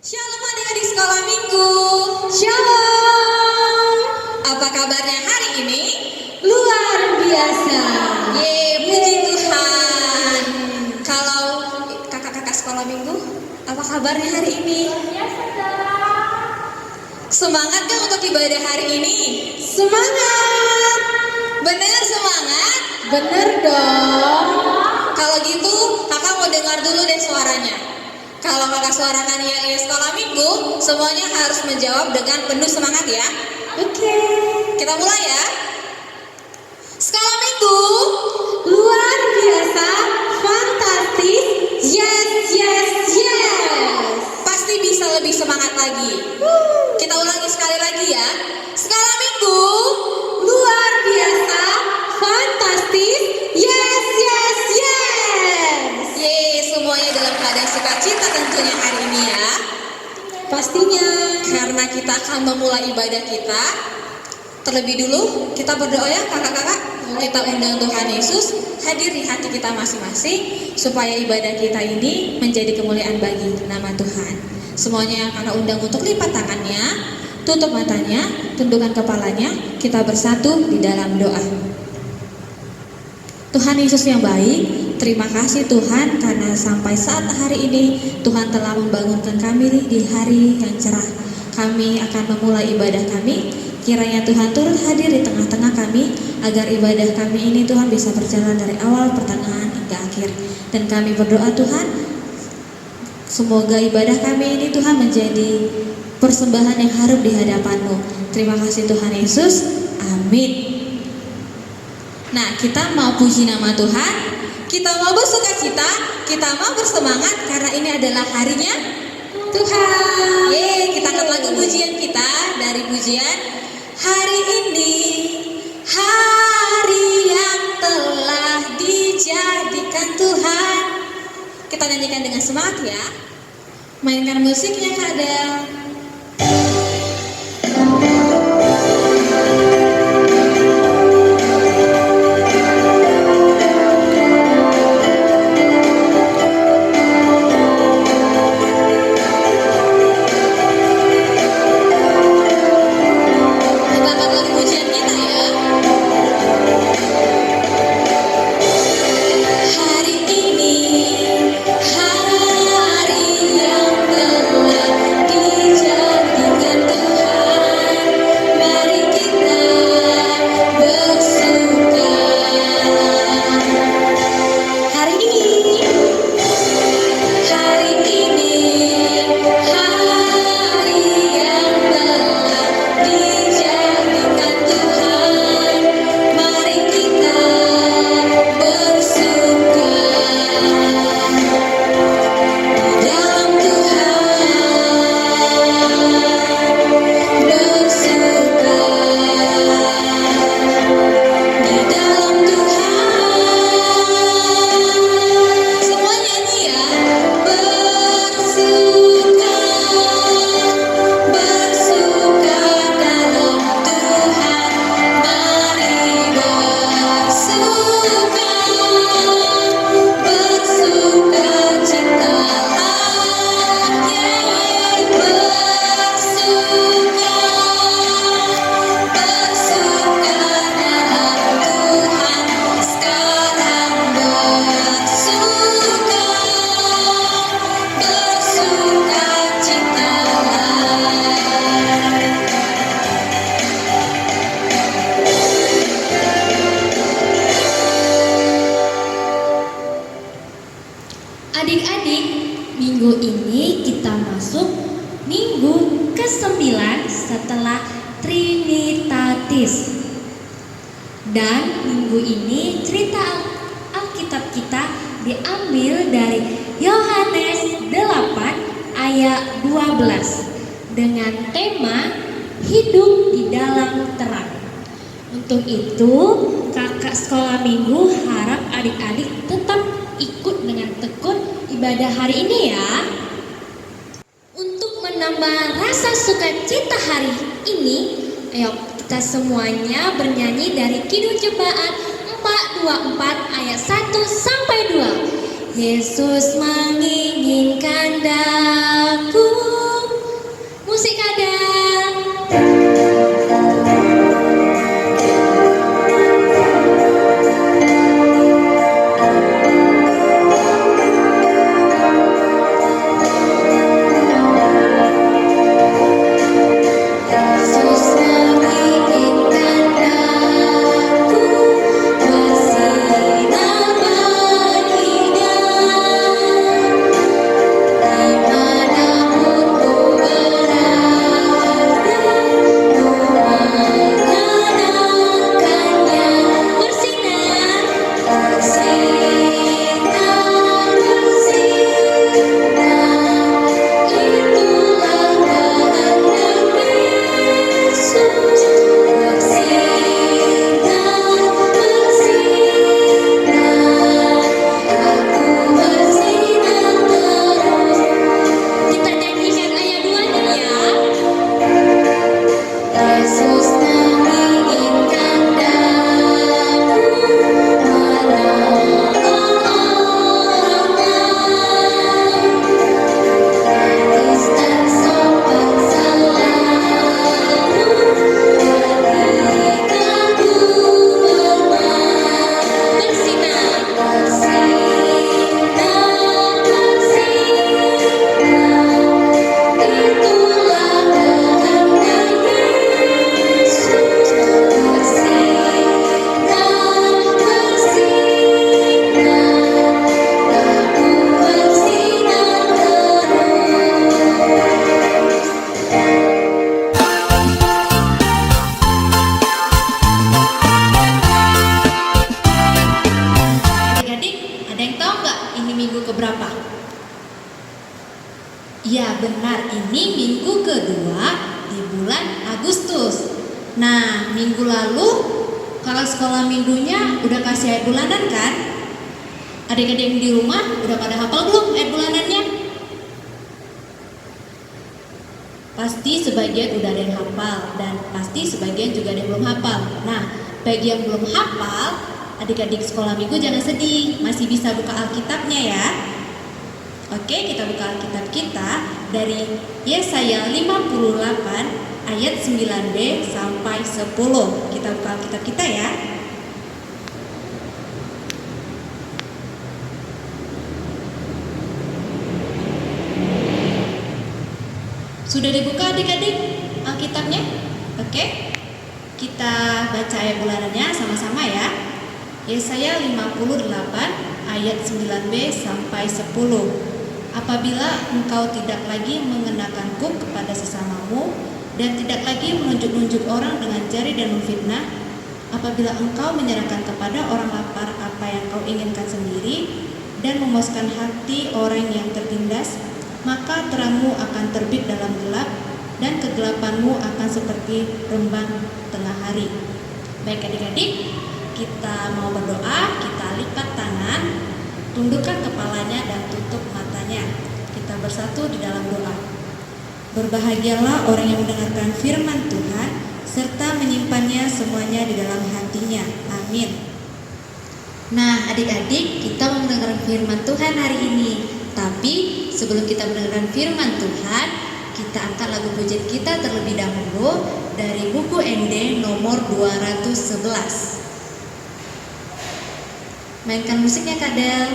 Shalom adik-adik sekolah minggu. Shalom. Apa kabarnya hari ini? Luar biasa. Puji Tuhan. Kalau kakak-kakak sekolah minggu, apa kabarnya hari ini? Semangat kan untuk ibadah hari ini? Semangat. Bener semangat? Bener dong. Kalau gitu kakak mau dengar dulu deh suaranya. Kalau kakak suarakan yang sekolah minggu, semuanya harus menjawab dengan penuh semangat ya. Oke. Kita mulai ya. Sekolah minggu. Luar biasa. Fantastis. Yes, yes, yes. Pasti bisa lebih semangat lagi. Kita ulangi sekali lagi ya. Sekolah minggu. Luar biasa. Fantastis. Yes, yes, yes. Semuanya dalam keadaan sukacita tentunya hari ini ya. Pastinya. Karena kita akan memulai ibadah kita. Terlebih dulu kita berdoa ya kakak-kakak. Kita undang Tuhan Yesus hadir di hati kita masing-masing, supaya ibadah kita ini menjadi kemuliaan bagi nama Tuhan. Semuanya yang kakak undang untuk lipat tangannya, tutup matanya, tundukkan kepalanya. Kita bersatu di dalam doa. Tuhan Yesus yang baik, terima kasih Tuhan karena sampai saat hari ini Tuhan telah membangunkan kami di hari yang cerah. Kami akan memulai ibadah kami. Kiranya Tuhan turut hadir di tengah-tengah kami, agar ibadah kami ini Tuhan bisa berjalan dari awal, pertengahan, hingga akhir. Dan kami berdoa Tuhan, semoga ibadah kami ini Tuhan menjadi persembahan yang harum di hadapan-Mu. Terima kasih Tuhan Yesus. Amin. Nah, kita mau puji nama Tuhan, kita mau bersukacita, kita mau bersemangat karena ini adalah harinya Tuhan. Kita angkat lagu pujian kita dari pujian hari ini, hari yang telah dijadikan Tuhan. Kita nyanyikan dengan semangat ya. Mainkan musiknya Kak Del. Adik-adik, minggu ini kita masuk minggu ke-9 setelah Trinitatis. Dan minggu ini cerita Alkitab kita diambil dari Yohanes 8 ayat 12 dengan tema hidup di dalam terang. Untuk itu, kakak sekolah minggu harap adik-adik tetap ikut dengan tekun ibadah hari ini ya. Untuk menambah rasa sukacita hari ini, ayo kita semuanya bernyanyi dari Kidung Ciptaan 424 ayat 1 sampai 2. Yesus menginginkan daku musik kadang. Yesus menginginkan aku bersinar beriman, dimanapun ku berada, ku mengenalkannya. Bersinar, bersinar, bersinar, itulah kehendak Yesus. Bersinar, bersinar, aku bersinar terus. Kita nyanyikan ayat 2-nya ya. Yesus menginginkan daku menolong orang lain, gadis dan sopan selalu ketika ku bermain. Bersinar, bersinar, bersinar, itulah kehendak Yesus. Bersinar, bersinar, aku bersinar terus. Adik-adik, ada yang tahu nggak ini minggu keberapa? Ya benar, ini minggu kedua di bulan Agustus. Nah, minggu lalu kalau sekolah minggunya udah kasih ayat bulanan kan? Adik-adik yang di rumah udah pada hafal belum ayat bulanannya? Pasti sebagian udah ada yang hafal dan pasti sebagian juga ada yang belum hafal. Nah, bagi yang belum hafal, adik-adik sekolah minggu jangan sedih, masih bisa buka Alkitabnya ya. Oke, kita buka Alkitab kita dari Yesaya 58 ayat 9b sampai 10. Kita buka Alkitab kita ya. Sudah dibuka adik-adik Alkitabnya? Oke. Kita baca ayat bulanannya sama-sama ya. Yesaya 58 ayat 9b sampai 10. Apabila engkau tidak lagi mengenakan kuk kepada sesamamu dan tidak lagi menunjuk-nunjuk orang dengan jari dan memfitnah, apabila engkau menyerahkan kepada orang lapar apa yang kau inginkan sendiri dan memuaskan hati orang yang tertindas, maka terangmu akan terbit dalam gelap dan kegelapanmu akan seperti rembang tengah hari. Baik adik-adik, kita mau berdoa, kita lipat tangan, tundukkan kepalanya dan tutup matanya. Kita bersatu di dalam doa. Berbahagialah orang yang mendengarkan firman Tuhan serta menyimpannya semuanya di dalam hatinya. Amin. Nah, adik-adik, kita mau mendengarkan firman Tuhan hari ini. Tapi sebelum kita mendengarkan firman Tuhan, kita angkat lagu pujian kita terlebih dahulu dari buku ND nomor 211. Mainkan musiknya Kak Del.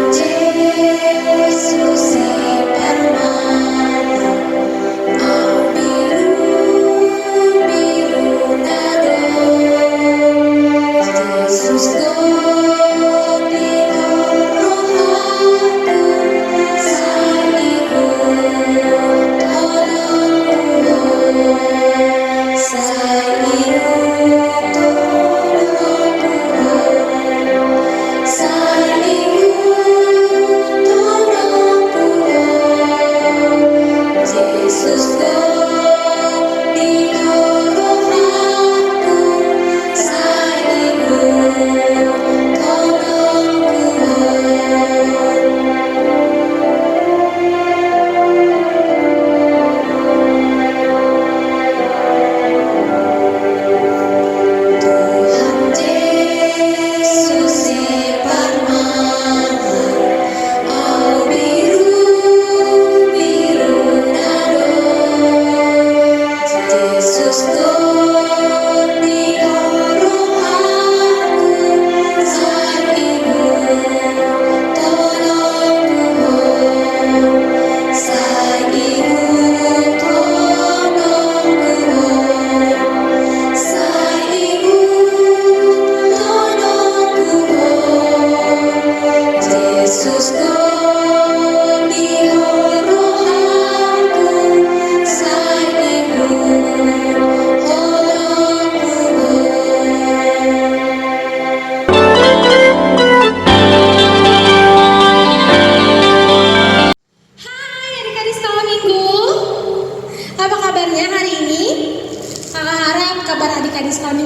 Tuhan Yesus si permata, au biru nada, Yesus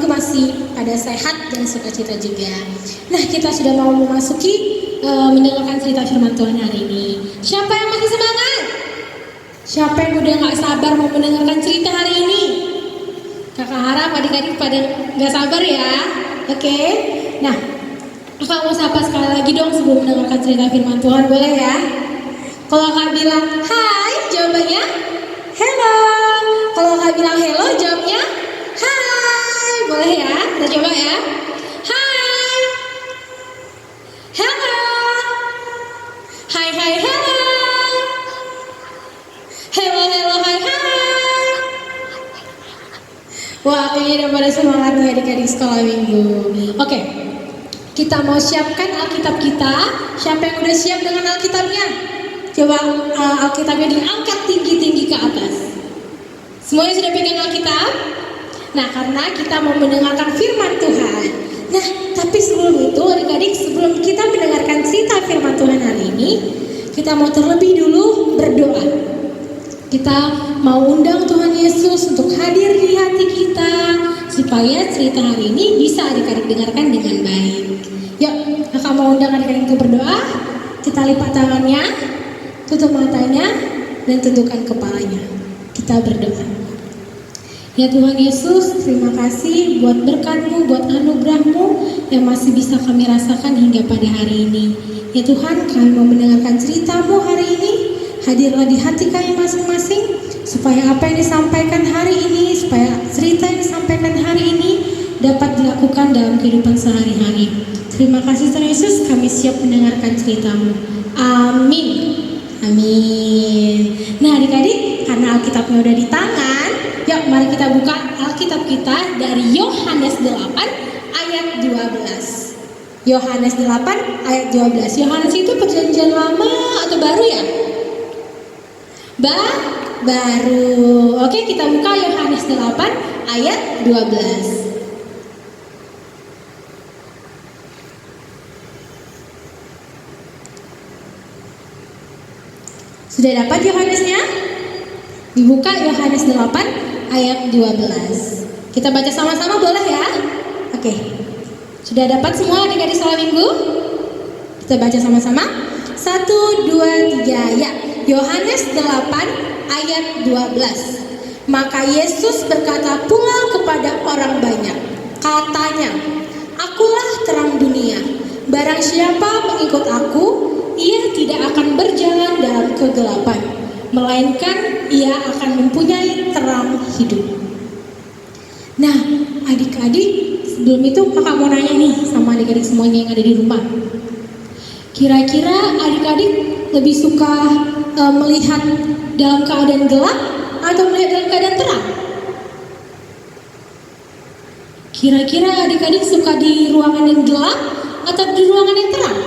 minggu masih pada sehat dan sukacita juga. Nah, kita sudah mau memasuki mendengarkan cerita firman Tuhan hari ini. Siapa yang masih semangat? Siapa yang udah gak sabar mau mendengarkan cerita hari ini? Kakak harap adik-adik pada gak sabar ya. Oke? Nah, kakak mau sapa sekali lagi dong sebelum mendengarkan cerita firman Tuhan, boleh ya? Kalau kakak bilang hai, jawabannya hello. Kalau kakak bilang hello, jawabnya hai. Boleh ya? Kita coba ya. Hai. Hello. Hai hai hello. Hello hello hai hai. Wah, kayaknya udah pada semangat nih adik-adik sekolah minggu. Oke, kita mau siapkan Alkitab kita. Siapa yang udah siap dengan Alkitabnya? Coba Alkitabnya diangkat tinggi-tinggi ke atas. Semuanya sudah pegang Alkitab? Nah, karena kita mau mendengarkan firman Tuhan. Nah, tapi sebelum itu adik-adik, sebelum kita mendengarkan cerita firman Tuhan hari ini, kita mau terlebih dulu berdoa. Kita mau undang Tuhan Yesus untuk hadir di hati kita, supaya cerita hari ini bisa adik-adik dengarkan dengan baik. Yuk, kakak mau undang adik-adik untuk berdoa. Kita lipat tangannya, tutup matanya, dan tundukkan kepalanya. Kita berdoa. Ya Tuhan Yesus, terima kasih buat berkat-Mu, buat anugerah-Mu yang masih bisa kami rasakan hingga pada hari ini. Ya Tuhan, kami mau mendengarkan cerita-Mu hari ini. Hadirlah di hati kami masing-masing, supaya apa yang disampaikan hari ini, supaya cerita yang disampaikan hari ini dapat dilakukan dalam kehidupan sehari-hari. Terima kasih Tuhan Yesus, kami siap mendengarkan cerita-Mu. Amin. Amin. Nah adik-adik, karena Alkitabnya udah di tangan, yuk mari kita buka Alkitab kita dari Yohanes 8 ayat 12. Yohanes 8 ayat 12. Yohanes itu perjanjian lama atau baru ya? Baru. Oke, kita buka Yohanes 8 ayat 12. Sudah dapat Yohanesnya? Dibuka Yohanes 8 ayat 12. Kita baca sama-sama boleh ya? Oke. Sudah dapat semua adik-adik sekolah minggu? Kita baca sama-sama. 1, 2, 3, ya. Yohanes 8 ayat 12. Maka Yesus berkata pula kepada orang banyak, katanya, akulah terang dunia. Barang siapa mengikut aku, ia tidak akan berjalan dalam kegelapan, melainkan ia akan mempunyai terang hidup. Nah, adik-adik, sebelum itu kakak mau nanya nih sama adik-adik semuanya yang ada di rumah. Kira-kira adik-adik lebih suka melihat dalam keadaan gelap atau melihat dalam keadaan terang? Kira-kira adik-adik suka di ruangan yang gelap atau di ruangan yang terang?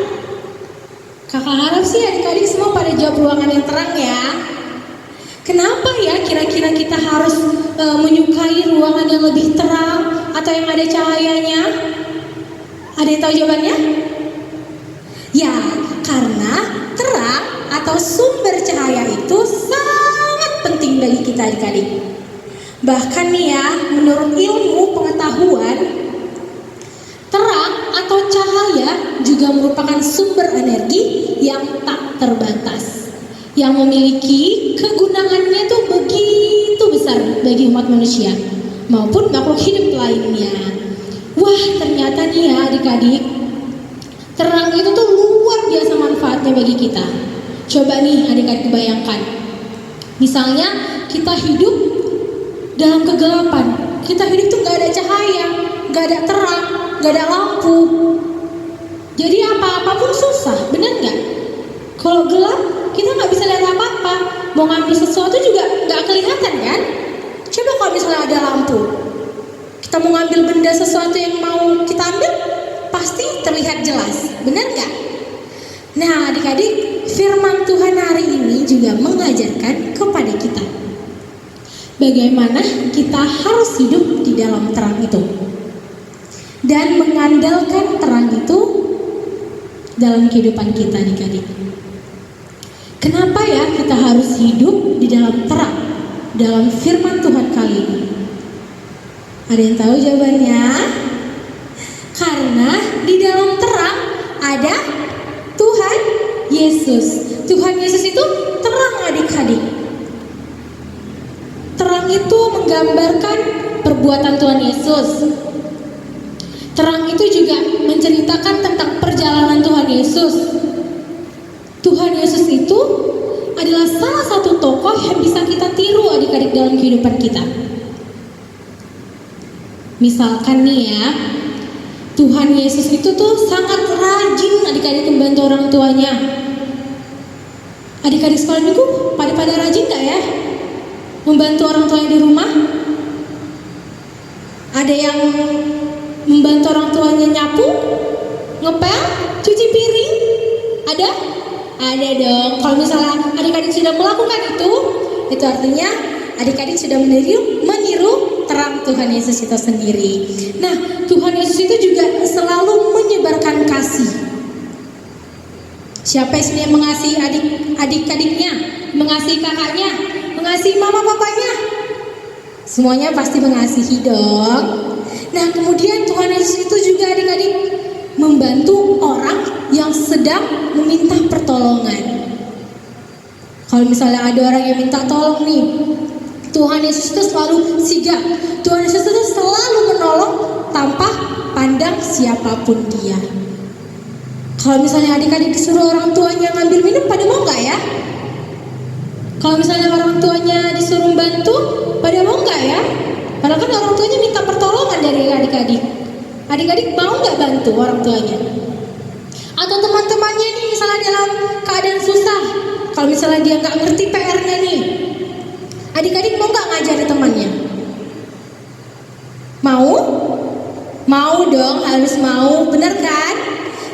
Kakak harap sih adik-adik semua pada jawab ruangan yang terang ya. Kenapa ya kira-kira kita harus menyukai ruangan yang lebih terang atau yang ada cahayanya? Ada yang tahu jawabannya? Ya, karena terang atau sumber cahaya itu sangat penting bagi kita adik-adik. Bahkan nih ya, menurut ilmu pengetahuan, terang atau cahaya juga merupakan sumber energi yang tak terbatas, yang memiliki kegunaannya tuh begitu besar bagi umat manusia maupun makhluk hidup lainnya. Wah, ternyata nih ya adik-adik, terang itu tuh luar biasa manfaatnya bagi kita. Coba nih adik-adik bayangkan, misalnya kita hidup dalam kegelapan, kita hidup tuh gak ada cahaya, gak ada terang, gak ada lampu. Jadi apa-apapun susah, bener gak? Kalau gelap, kita gak bisa lihat apa-apa. Mau ngambil sesuatu juga gak kelihatan kan? Coba kalau misalnya ada lampu, kita mau ngambil benda sesuatu yang mau kita ambil, pasti terlihat jelas, bener gak? Nah adik-adik, firman Tuhan hari ini juga mengajarkan kepada kita bagaimana kita harus hidup di dalam terang itu dan mengandalkan terang itu dalam kehidupan kita adik-adik. Kenapa ya kita harus hidup di dalam terang dalam firman Tuhan kali ini? Ada yang tahu jawabannya? Karena di dalam terang ada Tuhan Yesus. Tuhan Yesus itu terang adik-adik. Terang itu menggambarkan perbuatan Tuhan Yesus. Terang itu juga menceritakan tentang perjalanan Tuhan Yesus. Tuhan Yesus itu adalah salah satu tokoh yang bisa kita tiru adik-adik dalam kehidupan kita. Misalkan nih ya, Tuhan Yesus itu tuh sangat rajin adik-adik membantu orang tuanya. Adik-adik sekolah minggu pada rajin gak ya membantu orang tuanya di rumah? Ada yang membantu orang tuanya nyapu, ngepel, cuci piring? Ada? Ada dong. Kalau misalnya adik-adik sudah melakukan itu artinya adik-adik sudah meniru terang Tuhan Yesus itu sendiri. Nah, Tuhan Yesus itu juga selalu menyebarkan kasih. Siapa yang mengasihi adik-adiknya, mengasihi kakaknya, mengasihi mama papanya? Semuanya pasti mengasihi dong. Nah, kemudian Tuhan Yesus itu juga adik-adik membantu orang yang sedang meminta pertolongan. Kalau misalnya ada orang yang minta tolong nih, Tuhan Yesus itu selalu sigap. Tuhan Yesus itu selalu menolong tanpa pandang siapapun dia. Kalau misalnya adik-adik disuruh orang tuanya ngambil minum, pada mau nggak ya? Kalau misalnya orang tuanya disuruh bantu, pada mau nggak ya? Karena kan orang tuanya minta pertolongan dari adik-adik. Adik-adik mau nggak bantu orang tuanya? Atau teman-temannya nih misalnya dalam keadaan susah, kalau misalnya dia nggak ngerti PR-nya nih, adik-adik mau nggak ngajari temannya? Mau? Mau dong, harus mau, benar kan?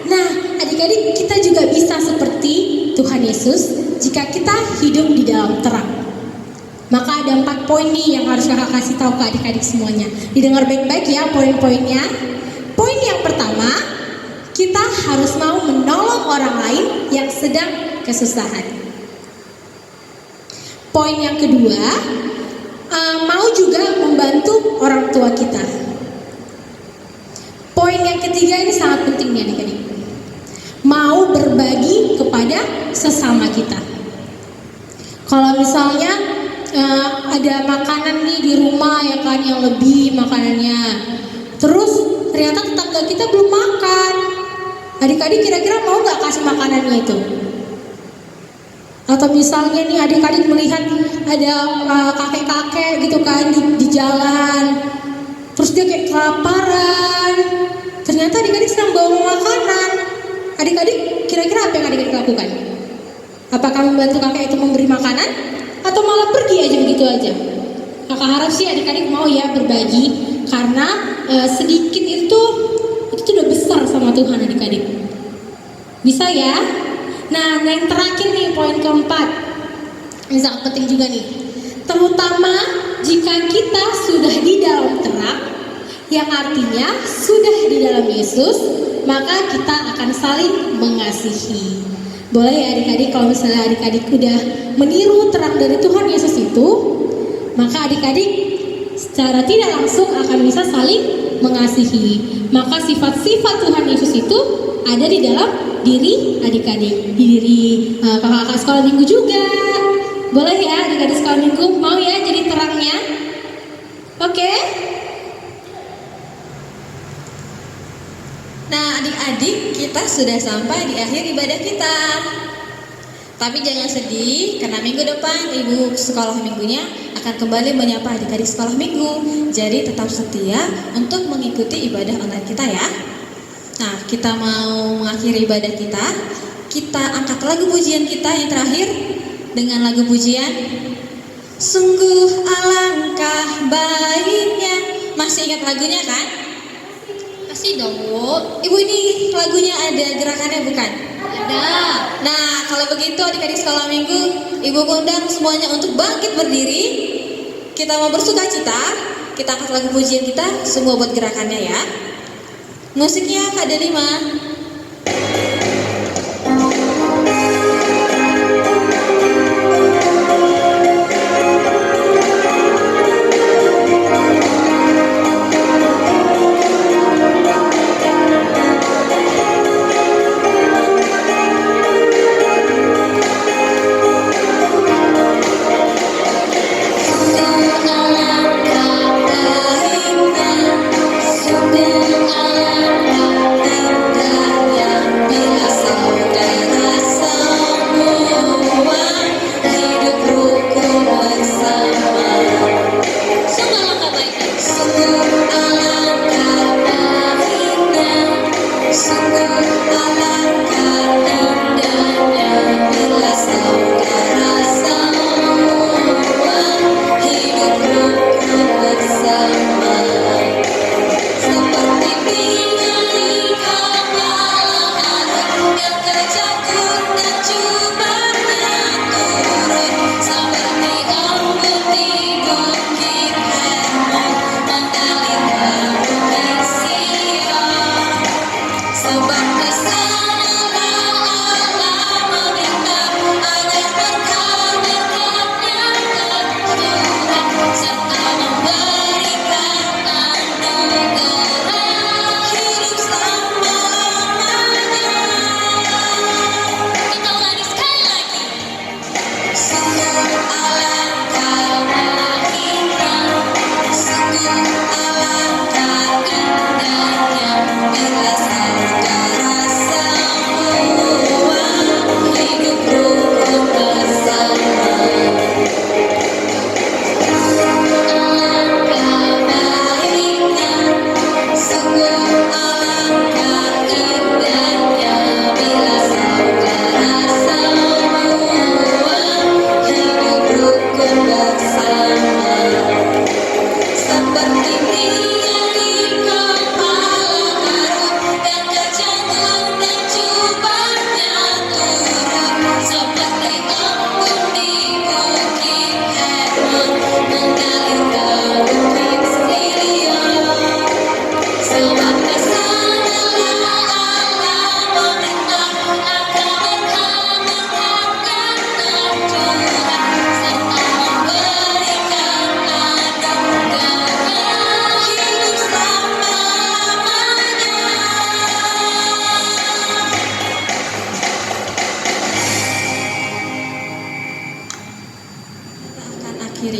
Nah, adik-adik kita juga bisa seperti Tuhan Yesus jika kita hidup di dalam terang. Maka ada 4 poin nih yang harus kakak kasih tahu ke adik-adik semuanya. Didengar baik-baik ya poin-poinnya. Poin yang pertama, kita harus mau menolong orang lain yang sedang kesusahan. Poin yang kedua, mau juga membantu orang tua kita. Poin yang ketiga ini sangat penting nih adik-adik. Mau berbagi kepada sesama kita. Kalau misalnya ada makanan nih di rumah ya kan yang lebih makanannya, terus ternyata tetangga kita belum makan, adik-adik kira-kira mau nggak kasih makanannya itu? Atau misalnya nih adik-adik melihat ada kakek-kakek gitu kan di jalan, terus dia kayak kelaparan, ternyata adik-adik sedang bawa makanan. Adik-adik kira-kira apa yang adik-adik lakukan? Apakah membantu kakek itu memberi makanan? Atau malah pergi aja begitu aja? Kakak harap sih adik-adik mau ya berbagi, karena sedikit itu udah besar sama Tuhan adik-adik. Bisa ya? Nah, yang terakhir nih poin keempat, ini sangat penting juga nih. Terutama jika kita sudah di dalam terang, yang artinya sudah di dalam Yesus, maka kita akan saling mengasihi. Boleh ya adik-adik, kalau misalnya adik-adik udah meniru terang dari Tuhan Yesus itu, maka adik-adik secara tidak langsung akan bisa saling mengasihi. Maka sifat-sifat Tuhan Yesus itu ada di dalam diri adik-adik, di diri kakak-kakak sekolah minggu juga. Boleh ya adik-adik sekolah minggu, mau ya jadi terangnya? Oke? Nah, adik-adik, kita sudah sampai di akhir ibadah kita. Tapi jangan sedih, karena minggu depan ibu sekolah minggunya akan kembali menyapa adik-adik sekolah minggu. Jadi tetap setia untuk mengikuti ibadah online kita ya. Nah, kita mau mengakhiri ibadah kita. Kita angkat lagu pujian kita yang terakhir dengan lagu pujian Sungguh Alangkah Baiknya. Masih ingat lagunya kan? Masih dong, Bu. Ibu, ini lagunya ada gerakannya bukan? Ada. Nah, kalau begitu adik-adik sekolah minggu, Ibu undang semuanya untuk bangkit berdiri. Kita mau bersuka cita. Kita angkat lagu pujian kita, semua buat gerakannya ya. Musiknya Kak Delima.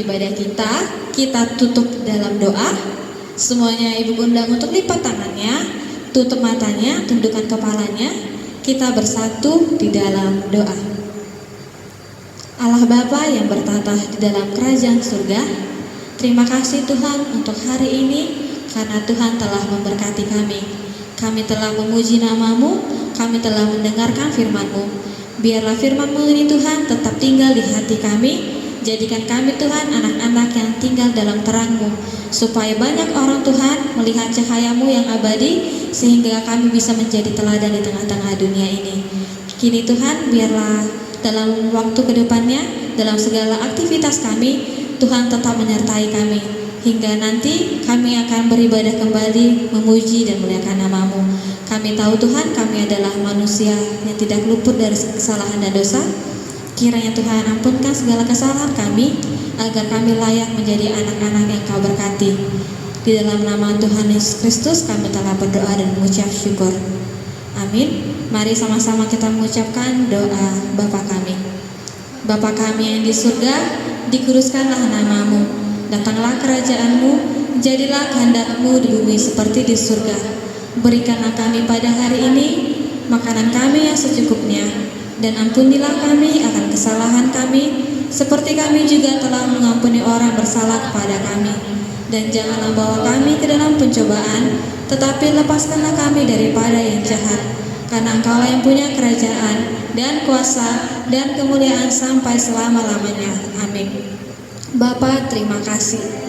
ibadah kita tutup dalam doa. Semuanya Ibu undang untuk lipat tangannya, tutup matanya, tundukkan kepalanya. Kita bersatu di dalam doa. Allah Bapa yang bertata di dalam kerajaan surga, terima kasih Tuhan untuk hari ini karena Tuhan telah memberkati kami. Kami telah memuji nama-Mu, kami telah mendengarkan firman-Mu. Biarlah firman-Mu ini Tuhan tetap tinggal di hati kami. Jadikan kami Tuhan anak-anak yang tinggal dalam terang-Mu, supaya banyak orang Tuhan melihat cahaya-Mu yang abadi, sehingga kami bisa menjadi teladan di tengah-tengah dunia ini. Kini Tuhan, biarlah dalam waktu kedepannya, dalam segala aktivitas kami, Tuhan tetap menyertai kami, hingga nanti kami akan beribadah kembali, memuji dan memuliakan nama-Mu. Kami tahu Tuhan, kami adalah manusia yang tidak luput dari kesalahan dan dosa. Kiranya Tuhan ampunkan segala kesalahan kami, agar kami layak menjadi anak-anak yang Kau berkati. Di dalam nama Tuhan Yesus Kristus kami telah berdoa dan mengucap syukur. Amin. Mari sama-sama kita mengucapkan doa Bapa kami. Bapa kami yang di surga, dikuduskanlah nama-Mu. Datanglah kerajaan-Mu, jadilah kehendak-Mu di bumi seperti di surga. Berikanlah kami pada hari ini makanan kami yang secukupnya, dan ampunilah kami akan kesalahan kami, seperti kami juga telah mengampuni orang bersalah kepada kami. Dan janganlah bawa kami ke dalam pencobaan, tetapi lepaskanlah kami daripada yang jahat. Karena Engkaulah yang punya kerajaan dan kuasa dan kemuliaan sampai selama-lamanya. Amin. Bapa, terima kasih